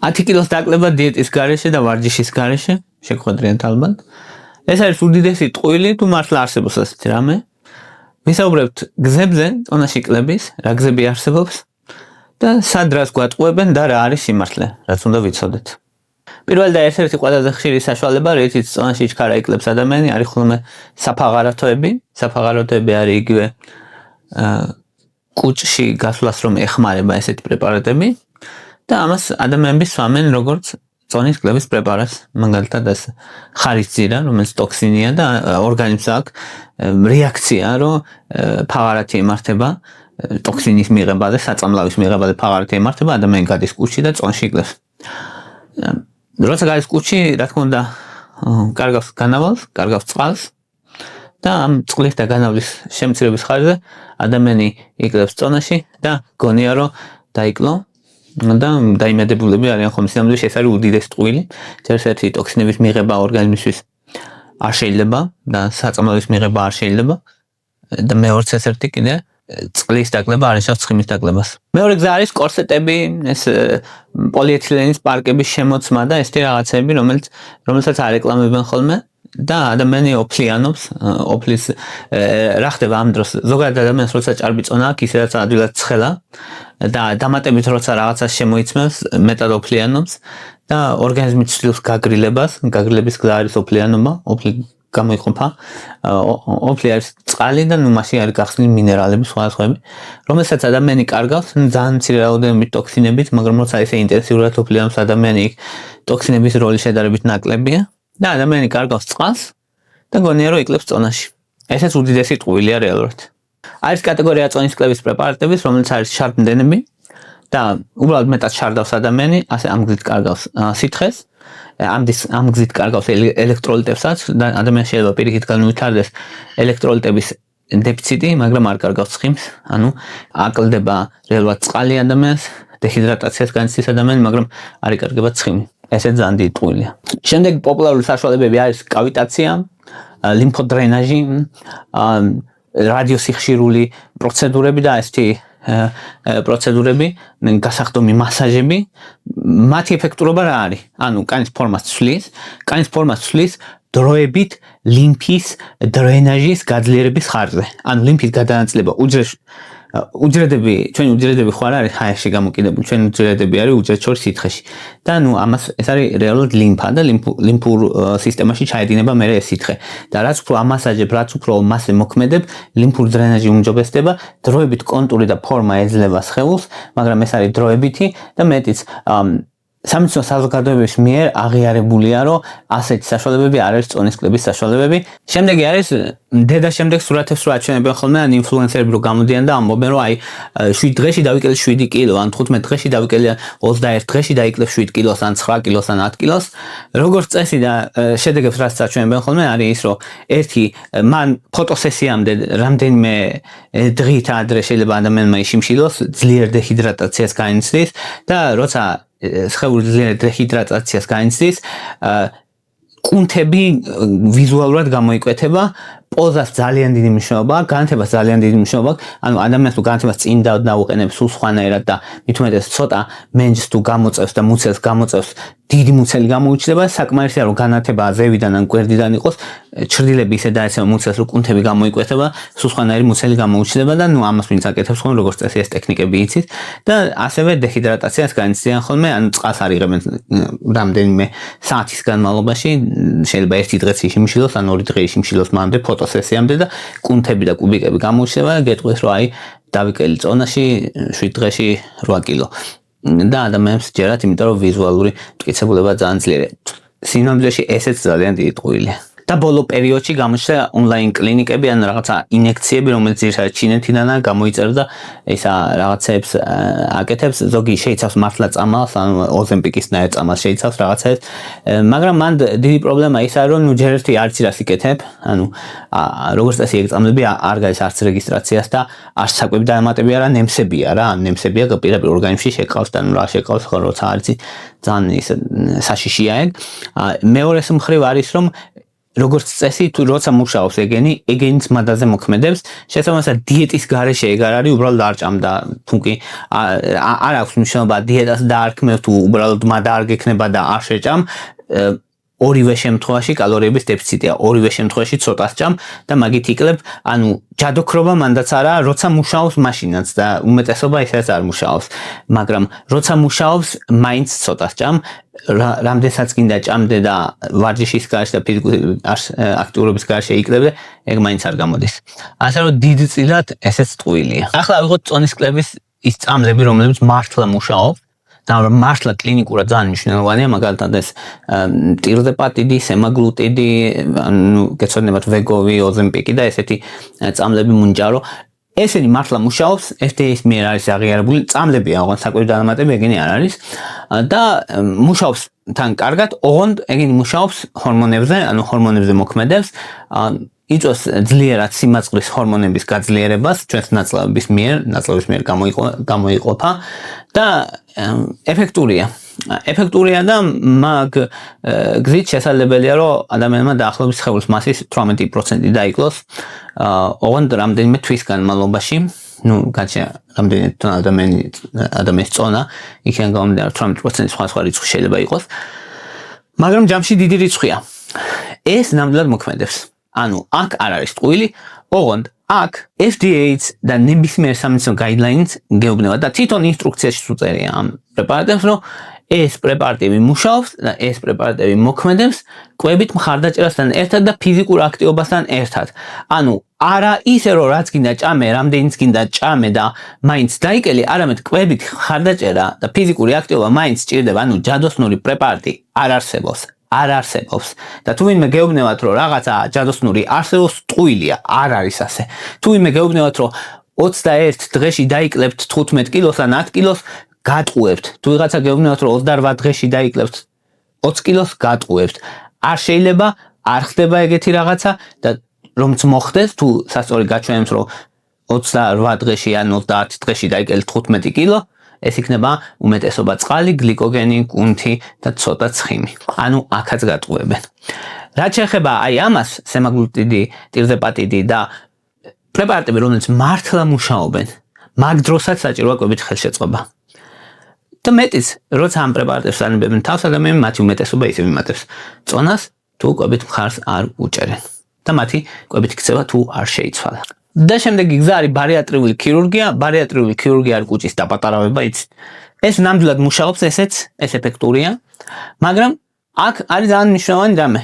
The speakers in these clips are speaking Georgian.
10 კილოს დაკლება დიეტის გარეშე და ვარჯიშის გარეშე შეგხვედრიან ალბათ. ეს არის უდიდესი ტყუილი თუ მართლა არსებობს ასეთი რამე. ვისაუბრებთ გზებზე, წონაში კლების, რა გზები არსებობს და სად რას გვატყუებენ და რა არის სიმართლე, რაც უნდა ვიცოდეთ. პირველი და ერთ-ერთი ყველაზე ხშირი საშუალება, რითიც წონაში ჩქარა იკლებს ადამიანი, არის ხოლმე საფაღარათოები. საფაღარათოები არის იგივე კუჭში გასვლას რომ ეხმარება ესეთი პრეპარატები და ამას ადამიანები სვამენ როგორც წონის კლების პრეპარატს, მაგალითად ეს ხარისძირა, რომელიც ტოქსინია და ორგანიზმს აქვს რეაქცია, რომ ფაღარათი ემართება ტოქსინის მიღებაზე, საწამლავის მიღებაზე ფაღარათი ემართება, ადამიანი გადის კუჭში და წონში იკლებს. როცა გადის კუჭში, რა თქმა უნდა, კარგავს განავალს, კარგავს წყალს და ამ წყლის და განავლის შემცირების ხარჯზე ადამიანი იკლებს წონაში და გონია რომ დაიკლო და დაიმედებულები არიან ხოლმე სინამდვილეში ეს არის უდიდესი ტყუილი. ერთ-ერთი ტოქსინების მიღება ორგანიზმისთვის არ შეიძლება და საწამლავის მიღება არ შეიძლება და მეორეც ერთ-ერთი კიდე წყლის დაკლება არ ნიშნავს ცხიმის დაკლებას. მეორე გზა არის კორსეტები, ეს პოლიეთილენის პარკების შემოცმა და ესეთი რაღაცები, რომელსაც არეკლამებენ ხოლმე და ადამიანი ოფლიანობს, ოფლის რა ხდება ამ დროს ზოგადად ადამიანს როცა ჭარბი წონა აქვს, ისედაც ადვილად ცხელა და დამატებით როცა რაღაცას შემოიცმევს, მეტად ოფლიანობს და ორგანიზმი ცდილობს გაგრილებას, გაგრილების გზა არის ოფლიანობა, ოფლი გამოიყოფა, ოფლი არის წყალი და მასში არის გახსნილი მინერალები, სხვადასხვაები, რომელსაც ადამიანი კარგავს ძალიან მცირე რაოდენობით ტოქსინებით, მაგრამ როცა ესე ინტენსიურად ოფლიანობს ადამიანი, იქ ტოქსინების როლი შედარებით ნაკლებია. და ადამიანი კარგავს წყალს და გონია რომ იკლებს წონაში. ესეც უდიდესი ტყუილია რეალურად. არის კატეგორია წონის კლების პრეპარატების, რომელიც არის შარდმდენები და უბრალოდ მეტად შარდავს ადამიანი, ასე ამ გზით კარგავს სითხეს, ამ გზით კარგავს ელექტროლიტებსაც და ადამიანს შეიძლება პირიქით განუვითარდეს ელექტროლიტების დეფიციტი, მაგრამ არ კარგავს ცხიმს, ანუ აკლდება რეალურად წყალი ადამიანს, დეჰიდრატაციას განიცდის ადამიანი, მაგრამ არ იკარგება ცხიმი. ესე ძალიან დიდი ტყუილია. შემდეგ პოპულარული საშუალებები არის კავიტაცია, ლიმფოდრენაჟი, რადიოსიხშირული პროცედურები და ესეთი პროცედურები, გასახდომი მასაჟები. მათი ეფექტურობა რა არის? ანუ კანის ფორმას ცვლის დროებით ლიმფის დრენაჟის გაძლიერების ხარჯზე. ანუ ლიმფის გადანაწილება უჯრედები, ჩვენი უჯრედები ხო არ არის ჰაერში გამოკიდებული, ჩვენი უჯრედები არის უჯრედს შორის სითხეში. და ამას ეს არის რეალურად ლიმფა და ლიმფურ სისტემაში ჩაედინება მერე ეს სითხე. და რაც უფრო ამასაჟებ, რაც უფრო მასზე მოქმედებ, ლიმფური დრენაჟი უმჯობესდება, დროებით კონტური და ფორმა ეძლევა სხეულს, მაგრამ ეს არის დროებითი და მეტიც სამეცნიერო საზოგადოებების მიერ აღიარებულია, რომ ასეთი საშუალებები არ არის წონის კლების საშუალებები. შემდეგი არის დედა შემდეგ სურათებს რო აჩვენებენ ხოლმე ან ინფლუენსერები რო გამოდიან და ამბობენ, რომ აი 7 დღეში დავიკელე 7 კილო, ან 15 დღეში დავიკელე 21 დღეში დაიკლებ 7 კილოს, ან 9 კილოს, ან 10 კილოს. როგორც წესი და შედეგებს რაც აჩვენებენ ხოლმე არის ის, რომ ერთი მან ფოტოსესიამდე რამდენიმე დღით ადრე შეიძლება ადამიანმა იშიმშილოს, ძლიერ დეჰიდრატაციას განიცდის და როცა სხეულის ძლიერ დეჰიდრატაციას განიცდის, კუნთები ვიზუალურად გამოიკვეთება, პოზას ძალიან დიდი მნიშვნელობა, განათებას ძალიან დიდი მნიშვნელობა, ანუ ადამიანს თუ განათებას წინ დაუყენებს სულ სხვანაირად და მით უმეტეს ცოტა მენჯს თუ გამოწევს და მუცელს გამოწევს, დიდი მუცელი გამოუჩნდება, საკმარისია რომ განათება ზევიდან ან გვერდიდან იყოს, ჩრდილები ისე დაეცემა მუცელს, რომ კუნთები გამოიკვეთება, სულ სხვანაირი მუცელი გამოუჩნდება და ამას ვინც აკეთებს ხოლმე როგორც წესი ეს ტექნიკები იცით და ასევე დეჰიდრატაციას განიცდიან ხოლმე, ანუ წყალს არ იღებენ რამდენიმე საათის განმავლობაში, შეიძლება ერთი დღეც იშიმშილოს, ან 2 დღე იშიმშილოს მანამდე ფოტოსესიამდე და კუნთები და კუბიკები გამოუჩნდება და გეტყვეს რომ აი დავიკელი წონაში 7 დღეში 8 კილო. და ადამიანებს ჯერათ, იმიტომ რომ ვიზუალური მტკიცებულება ძალიან ძლიერია. სინამდვილეში ესეც ძალიან დიდი ტყუილია. და ბოლო პერიოდში გამოჩნდა ონლაინ კლინიკები ან რაღაცა ინექციები, რომელიც ძირითადად ჩინეთიდანაა გამოიწერა და ისა რაღაცებს აკეთებს, ზოგი შეიცავს მართლა წამალს, ან ოზემპიკის ნაირ წამალს შეიცავს რაღაცებს, მაგრამ მან დიდი პრობლემა ის არის, რომ ჯერ ერთი არც რას იკეთებ, ანუ როგორც წესი ეგ წამლები არ გადის არც რეგისტრაციას და არც საკვები დამატები არა, ნემსებია რა, ნემსებია პირდაპირ ორგანიზმში შეკავს და რა შეკავს ხო როცა არც ძალიან ის საშიშია ეგ. მეორე მხრივ არის რომ როგორც წესი თუ როცა მუშაობს ეგენის მადაზე მოქმედებს, შესაბამისად დიეტის გარეშე ეგ არ არის, უბრალოდ არ ჭამდა, თუნკი არ აქვს მნიშვნელობა დიეტას დაარქმევ თუ უბრალოდ მადა არ გექნება და არ შეჭამ, ორივე შემთხვევაში კალორიების დეფიციტია, ორივე შემთხვევაში ცოტას ჭამ და მაგით იკლებ, ანუ ჯადოქრობა მანდაც არა, როცა მუშაობს მაშინაც და უმეტესობა ისეც არ მუშაობს, მაგრამ როცა მუშაობს მაინც ცოტას ჭამ, რამდენსაც გინდა ჭამდე და ვარჯიშის გარშე და ფიზიკური აქტიურობის გარშე იყლებდე, ეგ მაინც არ გამოდის. ასე რომ დიდწილად ესეც ტყუილია. ახლა ვიღოთ წონის კლების ის წამლები, რომლებიც მართლა მუშაობს და მართლა კლინიკურად ძალიან მნიშვნელოვანია, მაგალითად ეს ტირზეპატიდი, სემაგლუტიდი, ანუ გეცოდინებათ ვეგოვი, ოზემპიკი და ესეთი წამლები მუნჯარო. ესენი მართლა მუშაობს, FDA-ის მიერ არის აღიარებული, წამლებია, ოღონდ საკვები დანამატები ეგენი არ არის და მუშაობს თან კარგად, ოღონდ ეგენი მუშაობს ჰორმონებზე, ანუ ჰორმონებზე მოქმედებს, იწვევს ძლიერად სიმაწყლის ჰორმონების გაძლიერებას ჩვენს ნაწლავების მიერ გამოიყოფა და ეფექტურია. ეფექტურია და მაგ გზით შესაძლებელია, რომ ადამიანმა დაახლოებით სხეულის მასის 18% დაიკლოს, ოღონდ რამდენიმე თვის განმავლობაში, რამდენი ადამიანის წონა, იქიდან გამომდინარე 18% სხვა რიცხვი შეიძლება იყოს, მაგრამ ჯამში დიდი რიცხვია. ეს ნამდვილად მოქმედებს. ანუ აქ არ არის ტყუილი, ოღონდ აქ FDA-ც და ნებისმიერ სამედიცინო guidelines გეუბნება და თვითონ ინსტრუქციაში უწერია ამ პრეპარატებს, რომ ეს პრეპარატები მუშაობს და ეს პრეპარატები მოქმედებს კვებით მხარდაჭერასთან ერთად და ფიზიკურ აქტივობასთან ერთად. ანუ არა ისე რომ რაც გინდა ჭამე, რამდენიც გინდა ჭამე და მაინც დაიკელე, არამედ კვებით მხარდაჭერა და ფიზიკური აქტივობა მაინც სჭირდება, ანუ ჯადოსნური პრეპარატი არ არსებობს. არ არსებობს და თუ ვინმე გეუბნებათ რომ რაღაცა ჯადოსნური არსებობს, ტყუილია, არ არის ასე. თუ ვინმე გეუბნებათ რომ 21 დღეში დაიკლებთ 15 კილოს ან 10 კილოს, გატყუებთ. თუ ვიღაცა გეუბნებათ რომ 28 დღეში დაიკლებთ 20 კილოს, გატყუებთ. არ შეიძლება, არ ხდება ეგეთი რაღაცა და რომც მოხდეს, თუ სასწორი გაჩვენებს რომ 28 დღეში ან 30 დღეში დაიკელეთ 15 კილო, ეს იქნება უმეტესობა წყალი, გლიკოგენი, კუნთი და ცოტა ცხიმი. ანუ აქაც გატყუებენ. რაც შეეხება აი ამას, სემაგლუტიდი, ტირზეპატიდი და პრეპარატები, რომლებიც მართლა მუშაობენ, მაგ დროსაც საჭიროა კვებით ხელშეწყობა. და მეტიც, როცა ამ პრეპარატებს ანებებენ თავს, ადამიანები მათი უმეტესობა ისევ იმატებს წონას, თუ კვებით მხარს არ უჭერენ და მათი კვებით ქცევა თუ არ შეიცვალა. და შემდეგი გზა არის ბარიატრიული ქირურგია. ბარიატრიული ქირურგია არის კუჭის დაპატარავება, იცით. ეს ნამდვილად მუშაობს, ესეც, ეს ეფექტურია, მაგრამ აქ არის ძალიან მნიშვნელოვანი რამე.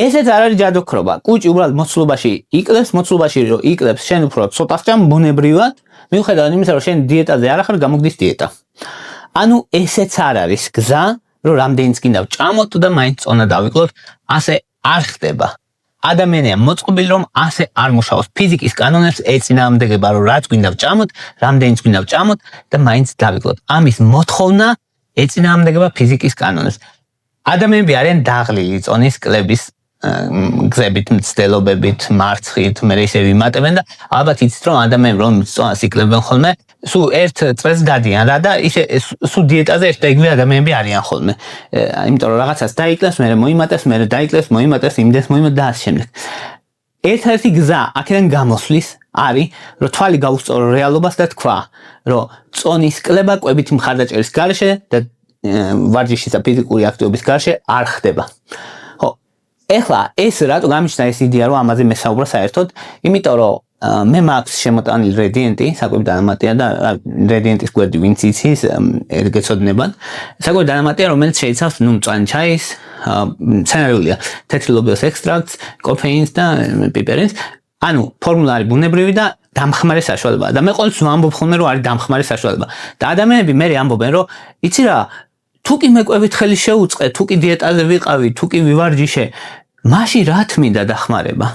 ესეც არ არის ჯადოქრობა. კუჭი უბრალოდ მოცულობაში იკლებს, მოცულობაში რომ იკლებს, შენ უფრო ცოტას ჭამ ბუნებრივად, მიუხედავად იმისა, რომ შენ დიეტაზე არ ახარ, გამოგდის დიეტა. ანუ ესეც არ არის გზა, რომ რამდენიც გინდა ვჭამოთ და მაინც წონა დავიკლოთ, ასე არ ხდება. ადამიანია მოწყობილი რომ ასე არ მუშაობს. ფიზიკის კანონებს ეწინააღმდეგება, რომ რაც გვინდა ვჭამოთ, რამდენიც გვინდა ვჭამოთ და მაინც დავიკლოთ. ამის მოთხოვნა ეწინააღმდეგება ფიზიკის კანონებს. ადამიანები არიან დაღლილი წონის კლების გზებით, მცდელობებით, მარცხით, მე ისევ იმატებენ და ალბათ იცით რომ ადამიანები რომ წონას იკლებენ ხოლმე, სულ ერთ წელს დადიან რა და ისე სულ დიეტაზე ერთ და იგივე ადამიანები არიან ხოლმე. იმიტომ რომ რაღაცას დაიკლებს, მე მოიმატებს, მე დაიკლებს, მოიმატებს, იმდეს მოიმატებს და ასე შემდეგ. ერთ-ერთი გზა აქედან გამოსვლის არის, რომ თვალი გაუსწორო რეალობას და თქვა, რომ წონის კლება კვებით მხარდაჭერის გარშე და ვარჯიშის და ფიზიკური აქტივობის გარშე არ ხდება. ეხლა ეს რატო გამიჩნდა ეს იდეა, რომ ამაზე მესაუბრა საერთოდ, იმიტომ რომ მე მაქვს შემოტანილი რედიენტი, საკვები დანამატია და რედიენტის გვერდი ვინც იცის, გეცოდინებათ. საკვები დანამატია, რომელიც შეიცავს მწვანე ჩაის, მცენარეულია, თეთრი ლობიოს ექსტრაქტს, კოფეინს და პიპერინს. ანუ ფორმულა არის ბუნებრივი და დამხმარე საშუალებაა. და მე ყოველთვის ვამბობ ხოლმე, რომ არის დამხმარე საშუალება. და ადამიანები მე ამბობენ, რომ იცი რა, თუ კი მე კვებით ხელი შეუწყე, თუ კი დიეტაზე ვიყავი, თუ კი ვივარჯიშე, მაშინ რა თმინდა დახმარება?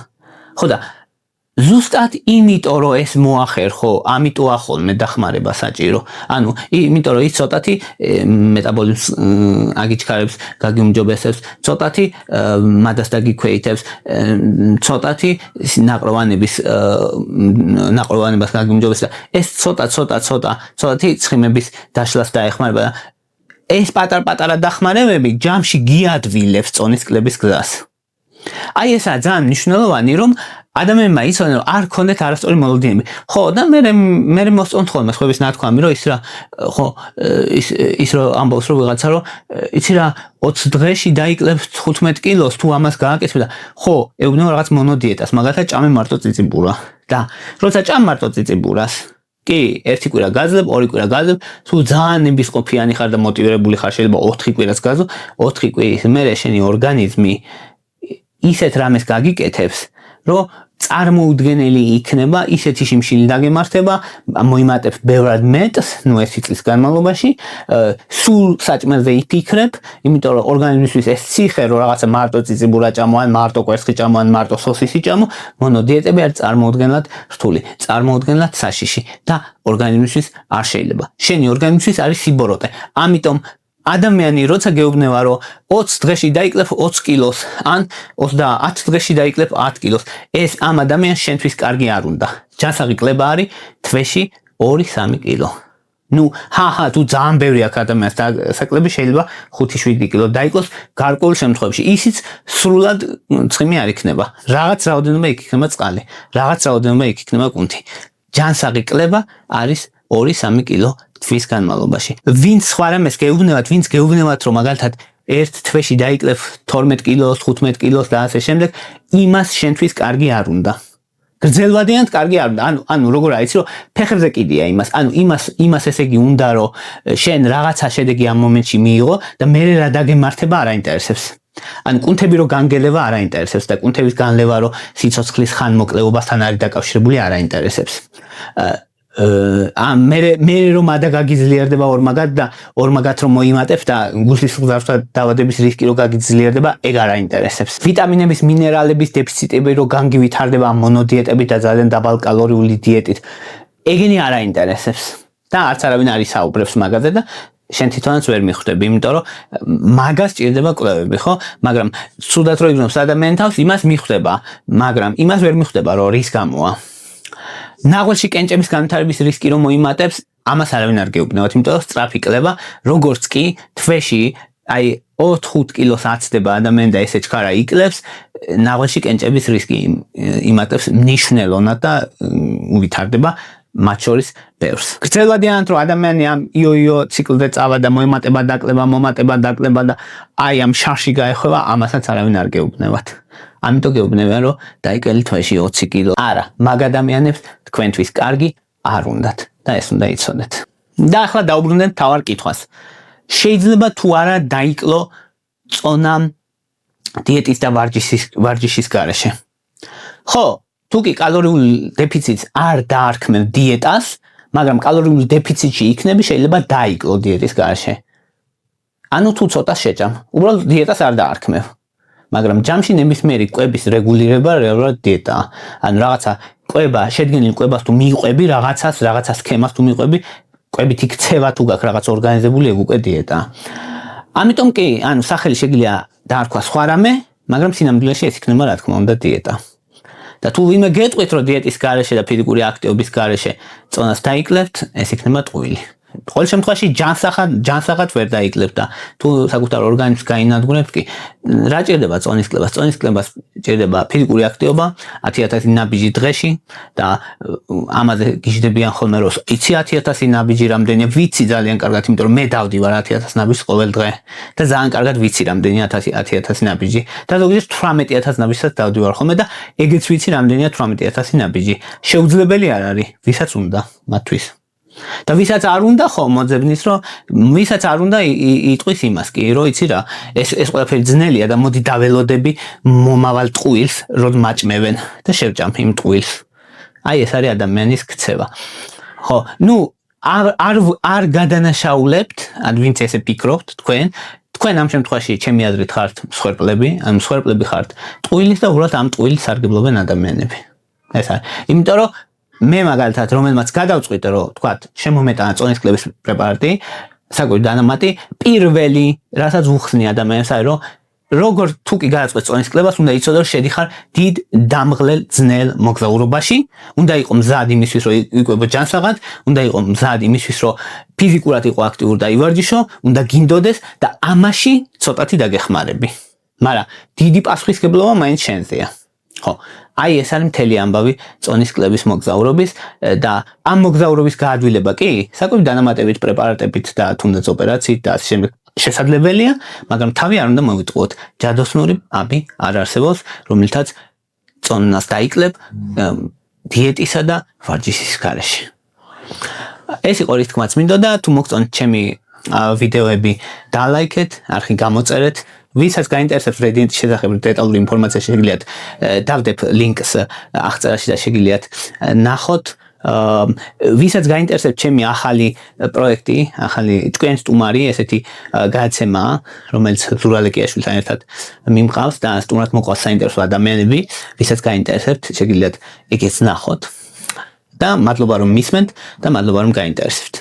ხო და ზუსტად იმიტომ რომ ეს მოახერხო, ამიტომ ახოლმე დახმარება საჭირო. ანუ იმიტომ რომ ის ცოტათი მეტაბოლიზმს აგიჩქარებს, გაგიუმჯობესებს, ცოტათი მადას დაგიქვეითებს, ცოტათი ნაყროვანებას გაგიუმჯობესებს. ეს ცოტათი ცხიმების დაშლას დაეხმარება და ეს პატარ-პატარა დახმარებები ჯამში გიადვილებს წონის კლების გზას. აი ესაა ძალიან მნიშვნელოვანი, რომ ადამიანმა იცოდნენ, რომ არ ქონდეთ არასწორი მოლოდინები. ხო, და მე მოსწონთ ხოლმე სხვების ნათქვამი, რომ ის რა, ხო, ის რომ ამბობს რომ ვიღაცა რომ იცი რა 20 დღეში დაიკლებს 15 კილოს თუ ამას გააკეთებ და ხო, ეუბნება რაღაც მონოდიეტას, მაგალითად ჭამე მარტო წიწიბურა. და როცა ჭამ მარტო წიწიბურას კი, ერთი კვირა გაძლებ, ორი კვირა გაძლებ, თუ ძალიან ნებისყოფიანი ხარ და მოტივირებული ხარ, შეიძლება 4 კვირას გაძლო, 4 კვირის მერე შენი ორგანიზმი ისეთ რამეს გაგიკეთებს, რომ წარმოუდგენელი იქნება, ისეთი შიმშილი დაგემართება, მოიმატებ ბევრად მეტს, ნუ 1 წლის განმავლობაში, სულ საჭმელზე იფიქრებ, იმიტომ რომ ორგანიზმისთვის ეს ციხე, რომ რაღაცა მარტო წიწიბურა ჭამო, ან მარტო კვერცხი ჭამო, ან მარტო სოსისი ჭამო, მონოდიეტები არის წარმოუდგენლად რთული, წარმოუდგენლად საშიში და ორგანიზმისთვის არ შეიძლება. შენი ორგანიზმისთვის არის სიბოროტე. ამიტომ ადამიანი როცა გეუბნება რომ 20 დღეში დაიკლებ 20 კილოს ან 10 დღეში დაიკლებ 10 კილოს, ეს ამ ადამიანს შენთვის კარგი არ უნდა. ჯანსაღი კლება არის თვეში 2-3 კილო. ნუ თუ ძალიან ბევრი აქ ადამიანს საკლები შეიძლება 5-7 კილო დაიკლოს გარკვეულ შემთხვევაში. ისიც სრულად ცხიმი არ იქნება. რაღაც რაოდენობა იქ იქნება წყალი, რაღაც რაოდენობა იქ იქნება კუნთი. ჯანსაღი კლება არის 2-3 კილო თვის განმავლობაში. ვინც სხვა რამეს გეუბნებათ, ვინც გეუბნებათ, რომ მაგალითად ერთ თვეში დაიკლებ 12 კილოს, 15 კილოს და ასე შემდეგ, იმას შენთვის კარგი არ უნდა. გრძელვადიანად კარგი არ უნდა. ანუ როგორ არის, რომ ფეხებზე კიდია იმას. ანუ იმას ესე იგი უნდა, რომ შენ რაღაცა შედეგი ამ მომენტში მიიღო და მე რა დაგემართება არ აინტერესებს. ან კუნთები რო განგელება არ აინტერესებს და კუნთების განლევა რო სიცოცხლის ხანმოკლეობასთან არის დაკავშირებული არ აინტერესებს. მე რომ ადა გაგიძლიერდება ორმაგად და ორმაგად რომ მოიმატებ და გულის მზარდთა დაავადების რისკი რომ გაგიძლიერდება, ეგ არ აინტერესებს. ვიტამინების, მინერალების დეფიციტები რომ განვითარდება ამ მონოდიეტებით და ძალიან დაბალკალორიული დიეტით, ეგენი არ აინტერესებს. და არც არავინ არ ისაუბრებს მაგაზე და შენ თვითონაც ვერ მიხვდები, იმიტომ რომ მაგას ჭირდება კვლევები, ხო? მაგრამ სულაც რო იგნობს ადამიანი თავს, იმას მიხვდება, მაგრამ იმას ვერ მიხვდება, რომ რის გამოა. ნაღველში კენჭების განვითარების რისკი რომ მოიმატებს, ამას არავინ არ გეუბნებათ, იმიტომ რომ სწრაფი კლება, როგორც კი თვეში აი 4-5 კილოს აცდება ადამიანი და ესე ჩქარა იკლებს, ნაღველში კენჭების რისკი იმატებს მნიშვნელოვნად და ვითარდება მათ შორის ბევრს. გრძელვადიანად რომ ადამიანი ამ იო ციკლზე წავა და მოემატება, დაკლება, მომატება, დაკლება და აი ამ შარში გაეხვევა, ამასაც არავინ არ გეუბნებათ. ამიტომ გეუბნებიან რომ დაიკლეთ თვეში 20 კილო. არა, მაგ ადამიანებს თქვენთვის კარგი არ უნდათ და ეს უნდა იცოდეთ. და ახლა დაუბრუნდეთ თავარ კითხვას. შეიძლება თუ არა დაიკლო წონა დიეტის და ვარჯიშის გარეშე? ხო, თუ კი კალორიულ დეფიციტს არ დაარქმევ დიეტას, მაგრამ კალორიულ დეფიციტში იქნები, შეიძლება დაიკლო დიეტის გარეშე. ანუ თუ ცოტა შეჭამ, უბრალოდ დიეტას არ დაარქმევ. მაგრამ ჯამში ნებისმიერი კვების რეგულირება რეალურად დიეტაა. ანუ რაღაცა კვება, შედგენილ კვებას თუ მიყვები, რაღაცა სქემას თუ მიყვები, კვებით იქცევა თუ გაქვს რაღაც ორგანიზებული, ეგ უკვე დიეტაა. ამიტომ კი, ანუ სახელი შეგვიძლია დაარქვა სხვა რამე, მაგრამ სინამდვილეში ეს იქნება რა თქმა უნდა დიეტა. და თუ ვინმე გეტყვით, რომ დიეტის გარეშე და ფიზიკური აქტივობის გარეშე წონას დაიკლებთ, ეს იქნება ტყუილი. ყოველ შემთხვევაში ჯანსაღად ვერ დაიკლებთ და თუ საკუთარ ორგანიზმს გაინადგურებთ კი, რა ჭირდება წონის კლებას? წონის კლებას ჭირდება ფიზიკური აქტივობა 10,000 ნაბიჯი დღეში და ამაზე გიждდებიან ხოლმე რომ იცი 10,000 ნაბიჯი რამდენია, ვიცი ძალიან კარგად, იმიტომ რომ მე დავდივარ 10,000 ნაბიჯს ყოველ დღე და ძალიან კარგად ვიცი რამდენია 10,000 ნაბიჯი და ზოგადად 18,000 ნაბიჯსაც დავდივარ ხოლმე და ეგეც ვიცი რამდენია 18,000 ნაბიჯი. შეუძლებელი არ არის, ვისაც უნდა მათთვის. და ვისაც არ უნდა ხო მოძებნის, რომ ვისაც არ უნდა იტყვის იმას კი, რომ იცი რა, ეს ყველაფერი ძნელია და მოდი დაველოდები მომავალ ტყუილს, რომ მაჭმევენ და შევჭამ იმ ტყუილს. აი ეს არის ადამიანის ქცევა. ხო, ნუ არ გადანაშაულებთ, ან ვინც ესე ფიქრობთ თქვენ ამ შემთხვევაში ჩემი აზრით ხართ მსხვერპლები, ან მსხვერპლები ხართ ტყუილის და უბრალოდ ამ ტყუილს სარგებლობენ ადამიანები. ეს არის. იმიტომ რომ მე მაგალითად რომელმაც გადავწყვიტე რომ თქვათ შემომეტანა წონის კლების პრეპარატი, საკვირ დანამატი, პირველი რასაც უხსნი ადამიანს არის რომ როგორ თუ კი გადაწყვეტ წონის კლებას, უნდა იცოდე რომ შედიხარ დიდ დამღლელ ძნელ მოგზაურობაში, უნდა იყო მზად იმისთვის რომ იკვებო ჯანსაღად, უნდა იყო მზად იმისთვის რომ ფიზიკურად იყო აქტიური და ივარჯიშო, უნდა გინდოდეს და ამაში ცოტათი დაგეხმარები. მაგრამ დიდი პასუხისგებლობა მაინც შენზეა. ხო, აი ეს არის მთელი ამბავი წონის კლების მოგზაურობის და ამ მოგზაურობის გაადვილება კი საკვები დანამატებით პრეპარატებით და თუნდაც ოპერაციით და ასე შემდეგ შესაძლებელია, მაგრამ თავი არ უნდა მოვიტყუოთ. ჯადოსნური აბი არ არსებობს, რომლითაც წონას დაიკლებ დიეტისა და ვარჯიშის გარეშე. ეს იყო რის თქმაც მინდოდა, თუ მოგწონთ ჩემი ვიდეოები დალაიქეთ, არხი გამოწერეთ. ვისაც გაინტერესებს Radiant-ის შესახებ დეტალური ინფორმაცია შეგიძლიათ დავდებ ლინკს აღწერაში და შეგიძლიათ ნახოთ. ვისაც გაინტერესებს ჩემი ახალი პროექტი, ახალი ჭკვიანი სტუმარი, ესეთი გადაცემა, რომელიც ზურალ ეკიაშვილთან ერთად მიმყავს და სტუმრად მოყავს საინტერესო ადამიანები, ვისაც გაინტერესებთ, შეგიძლიათ ეგეც ნახოთ. და მადლობა რომ მისმენთ და მადლობა რომ გაინტერესებთ.